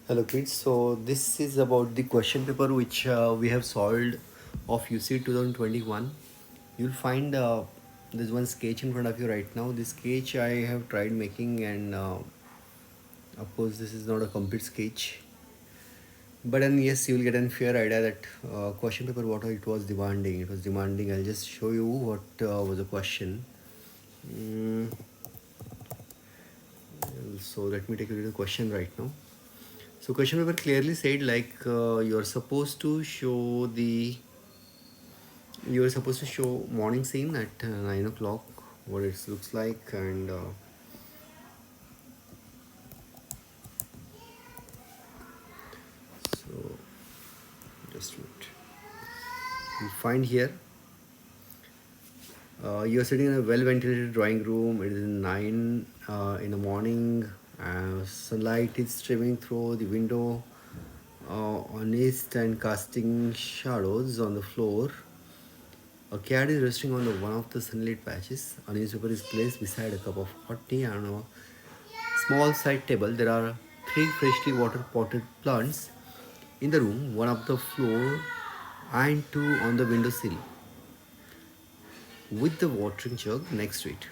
Hello kids, so this is about the question paper which we have solved of UCEED 2021. You'll find there's one sketch in front of you right now. This sketch I have tried making, and of course this is not a complete sketch. But then yes, you'll get a fair idea that question paper what it was demanding. It was demanding. I'll just show you what was the question. Mm, so let me take a look at the question right now. So question paper clearly said like you're supposed to show morning scene at 9 o'clock, what it looks like, and so just a minute. You find here you're sitting in a well ventilated drawing room. It is 9 in the morning. Sunlight is streaming through the window on east and casting shadows on the floor. A cat is resting on one of the sunlit patches. A newspaper is placed beside a cup of hot tea and a small side table. There are three freshly water potted plants in the room, one on the floor and two on the windowsill, with the watering jug next to it.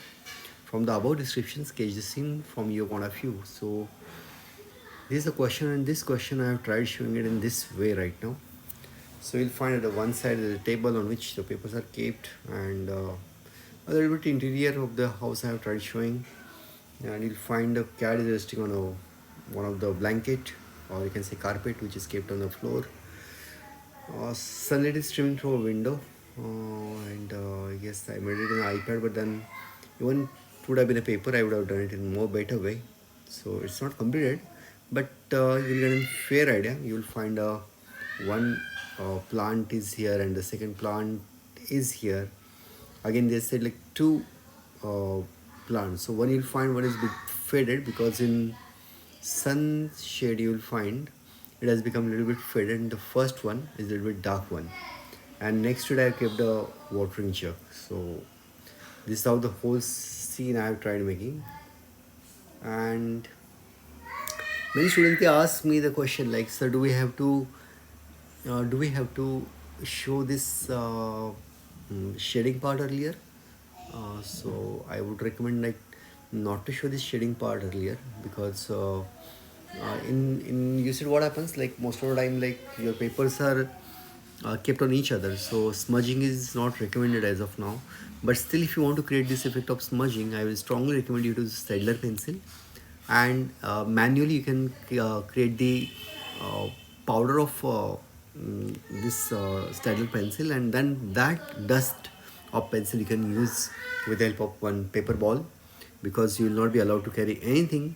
From the above description, sketch the scene from your point of view. So this is a question, and this question I have tried showing it in this way right now. So you'll find at the one side there's a table on which the papers are kept, and a little bit interior of the house I have tried showing. And you'll find a cat is resting on one of the blanket, or you can say carpet, which is kept on the floor. Sunlight is streaming through a window, and yes, I made it in an iPad, but then even it would have been a paper, I would have done it in more better way. So it's not completed, but you'll get a fair idea. You'll find one plant is here and the second plant is here. Again, they said like two uh, plants. So one you'll find one is bit faded because in sun shade you'll find it has become a little bit faded, and the first one is a little bit dark one. And next to it I kept a watering jug. So this is how the whole scene I have tried making. And many students they ask me the question like, sir, do we have to show this shading part earlier? So I would recommend like not to show this shading part earlier, because in you said what happens like most of the time like your papers are kept on each other, so smudging is not recommended as of now. But still, if you want to create this effect of smudging, I will strongly recommend you to use Staedtler pencil, and manually you can create the uh, powder of this Staedtler pencil, and then that dust of pencil you can use with the help of one paper ball, because you will not be allowed to carry anything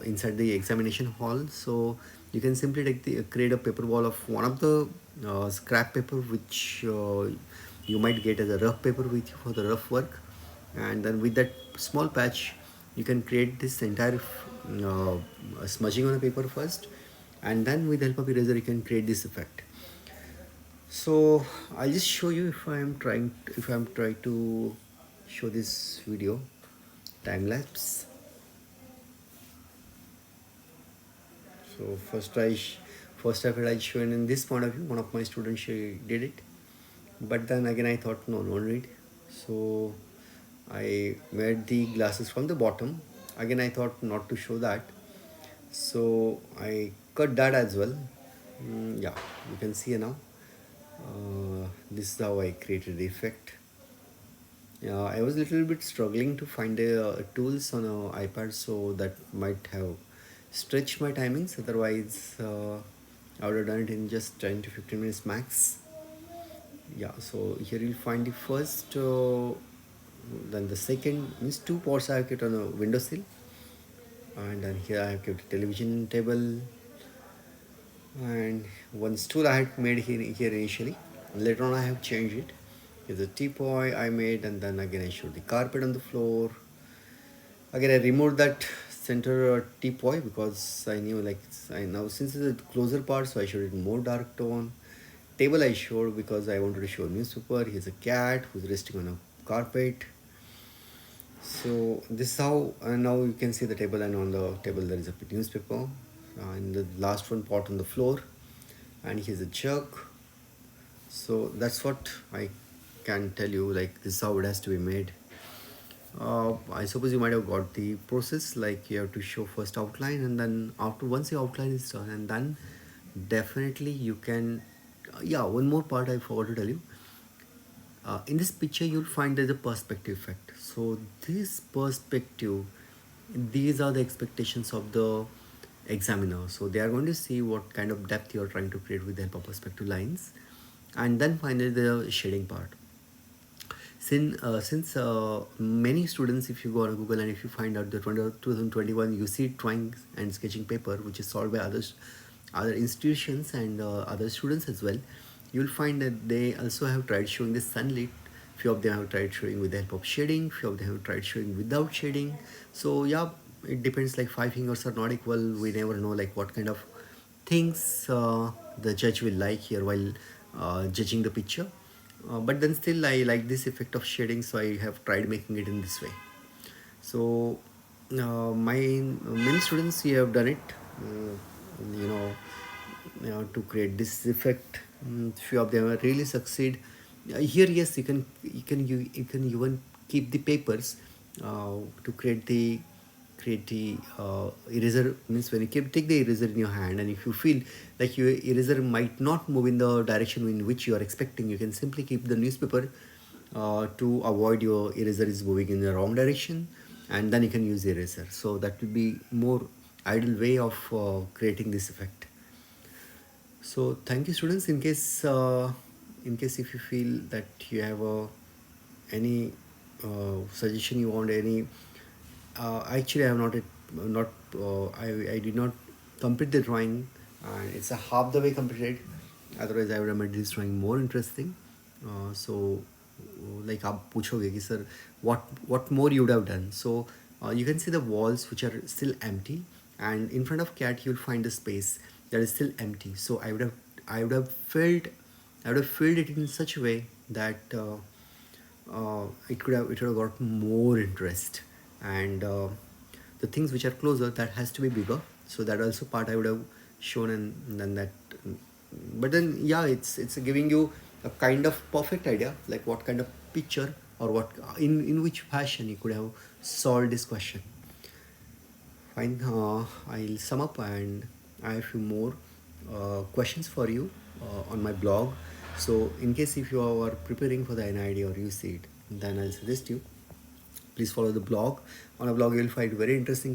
inside the examination hall. So you can simply create a paper ball of one of the scrap paper which you might get as a rough paper with you for the rough work, and then with that small patch you can create this entire smudging on the paper first, and then with the help of eraser you can create this effect. So I'll just show you if I'm trying to show this video time lapse. So first I tried showing in this point of view. One of my students she did it, but then again I thought no need. So I made the glasses from the bottom. Again I thought not to show that, so I cut that as well. Yeah, you can see now. This is how I created the effect. I was a little bit struggling to find tools on an iPad, so that might have stretched my timings. Otherwise, I would have done it in just 10 to 15 minutes max. Yeah, so here you'll find the first, then the second, means two pots I have kept on a windowsill, and then here I have kept a television table, and one stool I had made here initially. Later on, I have changed it. Here's a teapot I made, and then again I showed the carpet on the floor. Again, I removed that center teapot because I knew like I now since it's a closer part, so I showed it more dark tone. Table I showed because I wanted to show a newspaper. Here's a cat who's resting on a carpet. So this is how, and now you can see the table, and on the table there is a newspaper. and the last one pot on the floor, and here's a jug. So that's what I can tell you, like this is how it has to be made. I suppose you might have got the process, like you have to show first outline, and then after once your outline is done, and then definitely you can yeah, one more part I forgot to tell you. In this picture you'll find there's a perspective effect. So this perspective, these are the expectations of the examiner, so they are going to see what kind of depth you are trying to create with the help of perspective lines. And then finally the shading part. Since many students, if you go on Google and if you find out the 2021 UCEED drawing and sketching paper, which is solved by other institutions and other students as well, you'll find that they also have tried showing the sunlit. Few of them have tried showing with the help of shading. Few of them have tried showing without shading. So yeah, it depends. Like five fingers are not equal. We never know like what kind of things the judge will like here while judging the picture. But then still I like this effect of shading, so I have tried making it in this way. So my many students here have done it, you know, to create this effect. Few of them really succeed. Here, yes, you can even keep the papers to create the eraser. Means when you take the eraser in your hand, and if you feel like your eraser might not move in the direction in which you are expecting, you can simply keep the newspaper to avoid your eraser is moving in the wrong direction, and then you can use the eraser. So that will be more ideal way of creating this effect. So thank you, students. In case if you feel that you have any suggestion you want, any actually I have not I did not complete the drawing, and it's a half the way completed. Otherwise I would have made this drawing more interesting. So like आप पूछोगे कि sir what more you would have done. So you can see the walls which are still empty, and in front of cat you'll find the space that is still empty. So I would have filled it in such a way that it would have got more interest, and the things which are closer, that has to be bigger. So that also part I would have shown, and then that. But then yeah, it's giving you a kind of perfect idea, like what kind of picture or what in which fashion you could have solved this question. Fine, I'll sum up, and I have a few more questions for you on my blog. So in case if you are preparing for the NID or UCEED, then I'll suggest you please follow the blog. On a blog you'll find very interesting